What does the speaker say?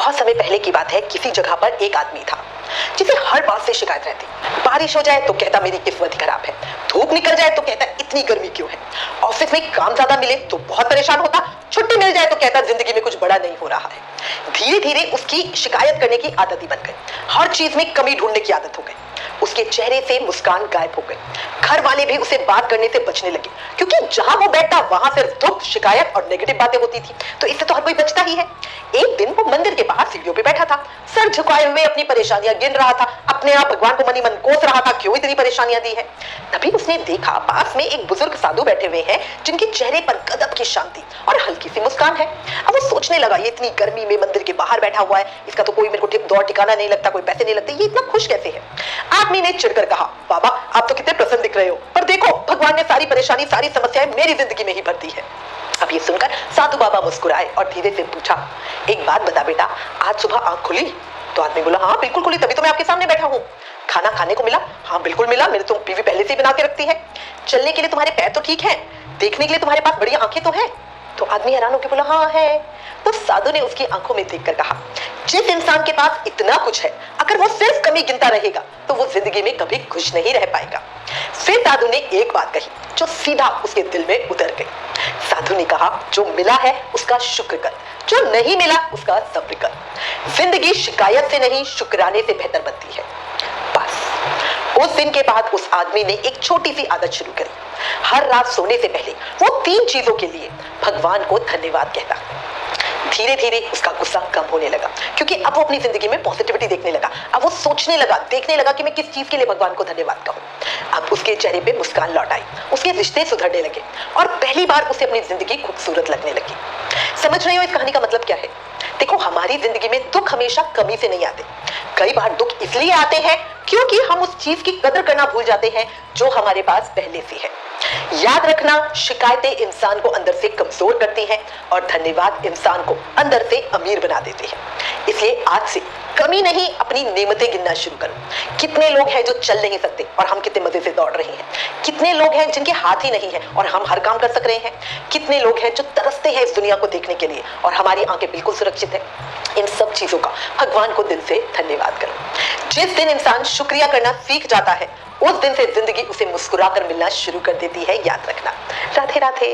बहुत समय पहले की बात है, किसी जगह पर एक आदमी था जिसे हर बात से शिकायत रहती। बारिश हो जाए तो कहता मेरी किस्मत ही खराब है, धूप निकल जाए तो कहता इतनी गर्मी क्यों है, ऑफिस में काम ज्यादा मिले तो बहुत परेशान होता, छुट्टी मिल जाए तो कहता जिंदगी में कुछ बड़ा नहीं हो रहा है। धीरे धीरे उसकी शिकायत करने की आदत ही बन गई, हर चीज में कमी ढूंढने की आदत हो गई। उसके चेहरे से मुस्कान गायब हो गई, घर वाले भी उसे बात करने से बचने लगे, क्योंकि जहां वो बैठता वहां सिर्फ दुख, शिकायत और नेगेटिव बातें होती थी। तो इससे तो हर कोई बचता ही है। एक दिन वो मंदिर के बाहर सीढ़ियों पे बैठा था, सर झुकाए हुए अपनी परेशानियां गिन रहा था, अपने आप भगवान को मनी मन कोस रहा था, क्यों इतनी परेशानियां दी है। तभी उसने देखा पास में एक बुजुर्ग साधु बैठे हुए हैं, जिनके चेहरे पर गजब की शांति और हल्की सी मुस्कान है। अब वो सोचने लगा, ये इतनी गर्मी में मंदिर के बाहर बैठा हुआ है, इसका तो कोई मेरे को दौर ठिकाना नहीं लगता, कोई पैसे नहीं लगते, ये इतना खुश कैसे है। आदमी ने चिढ़कर कहा, बाबा आप तो कितने प्रसन्न दिख रहे हो, पर देखो भगवान ने सारी परेशानी, सारी समस्याएं मेरी जिंदगी में ही भर दी है। अब ये सुनकर साधु बाबा मुस्कुराए और धीरे से पूछा, एक बात बता बेटा, आज सुबह आंख खुली? तो आदमी बोला, हाँ बिल्कुल खुली, तभी तो मैं आपके सामने बैठा हूँ। खाना खाने को मिला? हाँ बिल्कुल मिला, मेरे तो बीवी पहले से ही बना के रखती है। चलने के लिए तुम्हारे पैर तो ठीक है, देखने के लिए तुम्हारे पास बड़ी आंखें तो हैं? तो आदमी हैरान होकर बोला, हाँ है। तो साधु ने उसकी आंखों में देखकर कहा, जिस इंसान के पास इतना कुछ है, अगर वो सिर्फ कमी गिनता रहेगा तो वो जिंदगी में कभी खुश नहीं रह पाएगा। फिर साधु ने एक बात कही जो सीधा उसके दिल में उतर गई। साधु ने कहा, जो मिला है उसका शुक्र कर, जो नहीं मिला उसका सब्र कर। जिंदगी शिकायत से नहीं, शुक्राने से बेहतर बनती है। बस उस दिन के बाद उस आदमी ने एक छोटी सी आदत शुरू करी। हर रात सोने से पहले वो 3 चीजों के लिए भगवान को धन्यवाद कहता। धीरे धीरे उसका गुस्सा कम होने लगा, क्योंकि अब वो अपनी जिंदगी में पॉजिटिविटी देखने लगा। अब वो सोचने लगा, देखने लगा कि मैं किस चीज के लिए भगवान को धन्यवाद कहूं। अब उसके चेहरे पे मुस्कान लौट आई, उसके रिश्ते सुधरने लगे और पहली बार उसे अपनी जिंदगी खूबसूरत लगने लगी। समझ रहे हो इस कहानी का मतलब क्या है? देखो, हमारी जिंदगी में दुख हमेशा कमी से नहीं आते। कई बार दुख इसलिए आते हैं क्योंकि हम उस चीज की कदर करना भूल जाते हैं जो हमारे पास पहले से है। याद रखना, शिकायतें इंसान को अंदर से कमजोर करती हैं और धन्यवाद इंसान को अंदर से अमीर बना देते हैं। इसलिए आज से कमी नहीं, अपनी नेमतें गिनना शुरू करो। कितने लोग हैं जो चल नहीं सकते और हम कितने मजे से दौड़ रहे हैं। कितने लोग हैं जिनके हाथ ही नहीं है और हम हर काम कर सक रहे हैं। कितने लोग हैं जो तरसते हैं इस दुनिया को देखने के लिए और हमारी आंखें बिल्कुल सुरक्षित है। इन सब चीजों का भगवान को दिल से धन्यवाद करो। जिस दिन इंसान शुक्रिया करना सीख जाता है, उस दिन से जिंदगी उसे मुस्कुरा कर मिलना शुरू कर देती है। याद रखना। राधे राधे।